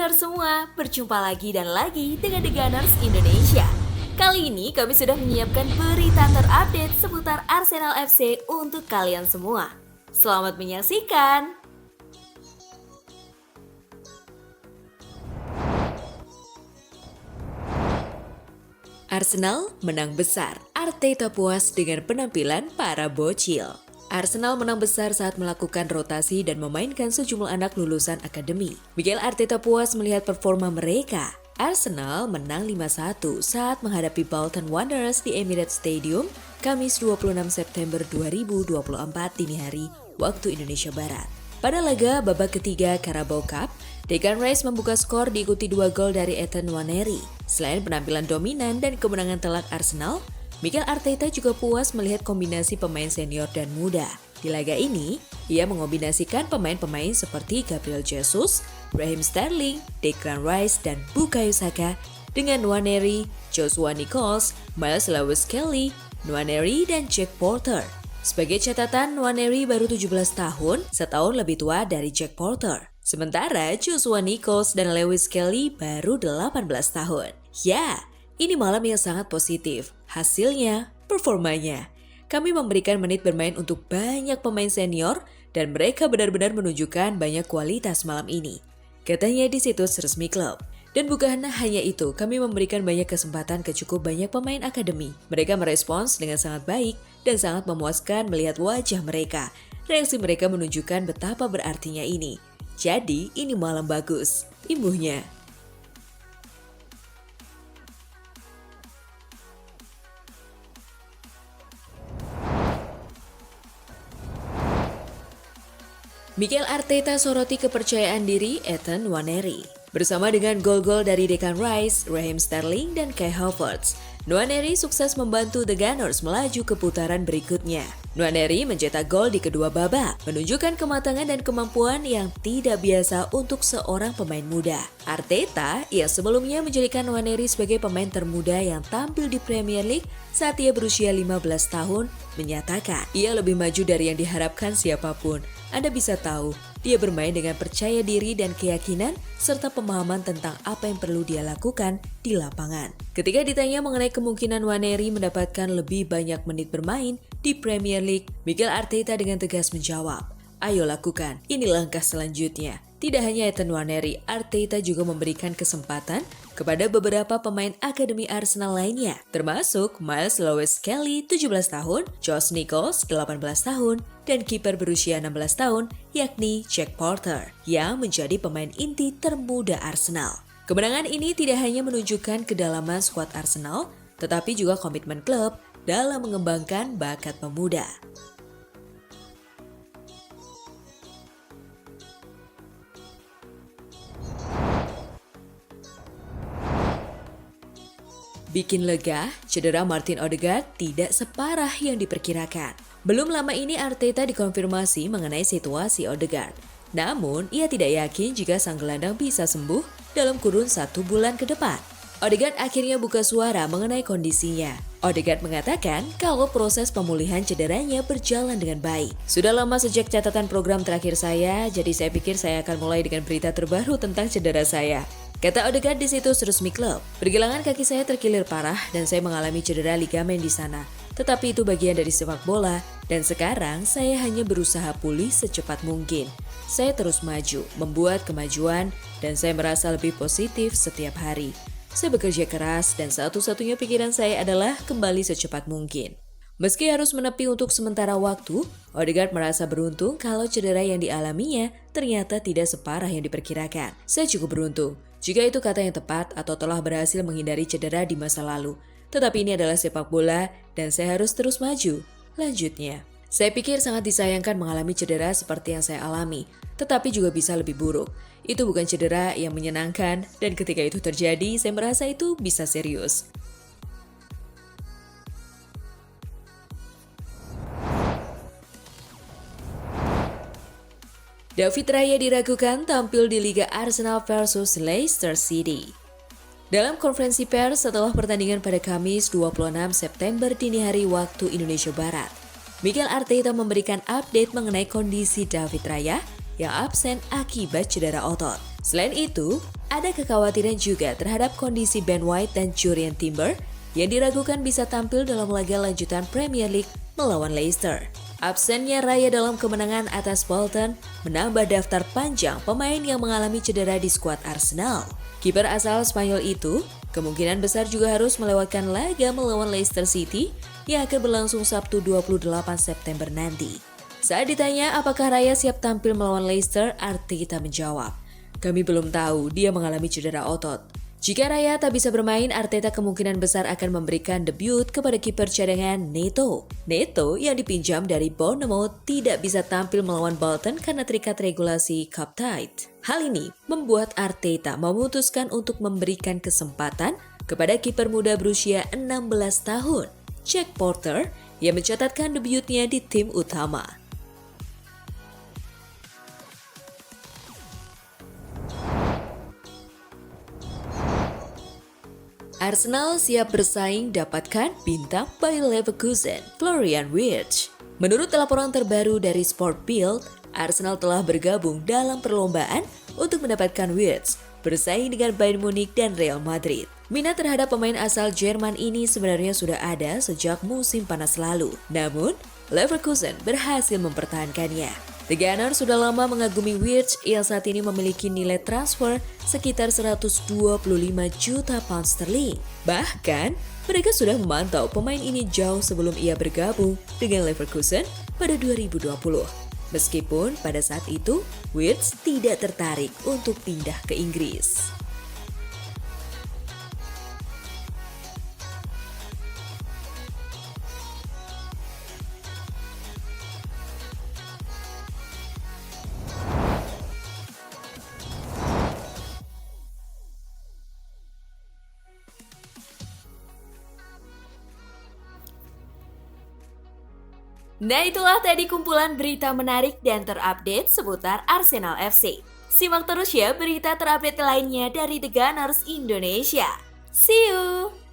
Gunners semua, berjumpa lagi dan lagi dengan The Gunners Indonesia. Kali ini kami sudah menyiapkan berita terupdate seputar Arsenal FC untuk kalian semua. Selamat menyaksikan! Arsenal menang besar, Arteta puas dengan penampilan para bocil. Arsenal menang besar saat melakukan rotasi dan memainkan sejumlah anak lulusan akademi. Mikel Arteta puas melihat performa mereka. Arsenal menang 5-1 saat menghadapi Bolton Wanderers di Emirates Stadium, Kamis 26 September 2024 dini hari, waktu Indonesia Barat. Pada laga babak ketiga Carabao Cup, Declan Rice membuka skor diikuti 2 gol dari Ethan Nwaneri. Selain penampilan dominan dan kemenangan telak Arsenal, Mikel Arteta juga puas melihat kombinasi pemain senior dan muda. Di laga ini, ia mengombinasikan pemain-pemain seperti Gabriel Jesus, Raheem Sterling, Declan Rice, dan Bukayo Saka dengan Nwaneri, Joshua Nichols, Miles Lewis-Kelly, Nwaneri, dan Jack Porter. Sebagai catatan, Nwaneri baru 17 tahun, setahun lebih tua dari Jack Porter. Sementara Joshua Nichols dan Lewis-Kelly baru 18 tahun. Ya, ini malam yang sangat positif. Hasilnya, performanya. Kami memberikan menit bermain untuk banyak pemain senior dan mereka benar-benar menunjukkan banyak kualitas malam ini, katanya di situs resmi klub. Dan bukan hanya itu, kami memberikan banyak kesempatan ke cukup banyak pemain akademi. Mereka merespons dengan sangat baik dan sangat memuaskan melihat wajah mereka. Reaksi mereka menunjukkan betapa berartinya ini. Jadi, ini malam bagus, imbuhnya. Mikel Arteta soroti kepercayaan diri Ethan Nwaneri. Bersama dengan gol-gol dari Declan Rice, Raheem Sterling, dan Kai Havertz, Nwaneri sukses membantu The Gunners melaju ke putaran berikutnya. Nwaneri mencetak gol di kedua babak, menunjukkan kematangan dan kemampuan yang tidak biasa untuk seorang pemain muda. Arteta yang sebelumnya menjadikan Nwaneri sebagai pemain termuda yang tampil di Premier League saat ia berusia 15 tahun, menyatakan ia lebih maju dari yang diharapkan siapapun. Anda bisa tahu, dia bermain dengan percaya diri dan keyakinan serta pemahaman tentang apa yang perlu dia lakukan di lapangan. Ketika ditanya mengenai kemungkinan Nwaneri mendapatkan lebih banyak menit bermain di Premier League, Mikel Arteta dengan tegas menjawab, "Ayo lakukan, ini langkah selanjutnya." Tidak hanya Ethan Nwaneri, Arteta juga memberikan kesempatan kepada beberapa pemain akademi Arsenal lainnya, termasuk Miles Lewis-Kelly 17 tahun, Josh Nichols 18 tahun, dan kiper berusia 16 tahun yakni Jack Porter yang menjadi pemain inti termuda Arsenal. Kemenangan ini tidak hanya menunjukkan kedalaman skuad Arsenal, tetapi juga komitmen klub dalam mengembangkan bakat pemuda. Bikin lega, cedera Martin Odegaard tidak separah yang diperkirakan. Belum lama ini Arteta dikonfirmasi mengenai situasi Odegaard. Namun, ia tidak yakin jika sang gelandang bisa sembuh dalam kurun 1 bulan ke depan. Odegaard akhirnya buka suara mengenai kondisinya. Odegaard mengatakan kalau proses pemulihan cederanya berjalan dengan baik. Sudah lama sejak catatan program terakhir saya, jadi saya pikir saya akan mulai dengan berita terbaru tentang cedera saya, kata Odegaard di situs resmi klub. Pergelangan kaki saya terkilir parah dan saya mengalami cedera ligamen di sana. Tetapi itu bagian dari sepak bola dan sekarang saya hanya berusaha pulih secepat mungkin. Saya terus maju, membuat kemajuan dan saya merasa lebih positif setiap hari. Saya bekerja keras dan satu-satunya pikiran saya adalah kembali secepat mungkin. Meski harus menepi untuk sementara waktu, Odegaard merasa beruntung kalau cedera yang dialaminya ternyata tidak separah yang diperkirakan. Saya cukup beruntung, jika itu kata yang tepat atau telah berhasil menghindari cedera di masa lalu. Tetapi ini adalah sepak bola dan saya harus terus maju. Lanjutnya, saya pikir sangat disayangkan mengalami cedera seperti yang saya alami, tetapi juga bisa lebih buruk. Itu bukan cedera yang menyenangkan dan ketika itu terjadi, saya merasa itu bisa serius. David Raya diragukan tampil di Liga Arsenal versus Leicester City. Dalam konferensi pers setelah pertandingan pada Kamis 26 September dini hari waktu Indonesia Barat, Mikel Arteta memberikan update mengenai kondisi David Raya yang absen akibat cedera otot. Selain itu, Ada kekhawatiran juga terhadap kondisi Ben White dan Jurrien Timber yang diragukan bisa tampil dalam laga lanjutan Premier League melawan Leicester. Absennya Raya dalam kemenangan atas Bolton menambah daftar panjang pemain yang mengalami cedera di skuad Arsenal. Kiper asal Spanyol itu kemungkinan besar juga harus melewatkan laga melawan Leicester City yang akan berlangsung Sabtu 28 September nanti. Saat ditanya apakah Raya siap tampil melawan Leicester, Arteta menjawab, "Kami belum tahu, dia mengalami cedera otot." Jika Raya tak bisa bermain, Arteta kemungkinan besar akan memberikan debut kepada kiper cadangan Neto. Neto yang dipinjam dari Bournemouth tidak bisa tampil melawan Bolton karena terikat regulasi Cup Tie. Hal ini membuat Arteta memutuskan untuk memberikan kesempatan kepada kiper muda berusia 16 tahun, Jack Porter, yang mencatatkan debutnya di tim utama. Arsenal siap bersaing dapatkan bintang Bayer Leverkusen, Florian Wirtz. Menurut laporan terbaru dari Sport Bild, Arsenal telah bergabung dalam perlombaan untuk mendapatkan Wirtz, bersaing dengan Bayern Munich dan Real Madrid. Minat terhadap pemain asal Jerman ini sebenarnya sudah ada sejak musim panas lalu. Namun, Leverkusen berhasil mempertahankannya. The Gunners sudah lama mengagumi Wirtz yang saat ini memiliki nilai transfer sekitar 125 juta pound sterling. Bahkan, mereka sudah memantau pemain ini jauh sebelum ia bergabung dengan Leverkusen pada 2020. Meskipun pada saat itu, Wirtz tidak tertarik untuk pindah ke Inggris. Nah, itulah tadi kumpulan berita menarik dan terupdate seputar Arsenal FC. Simak terus ya berita terupdate lainnya dari The Gunners Indonesia. See you!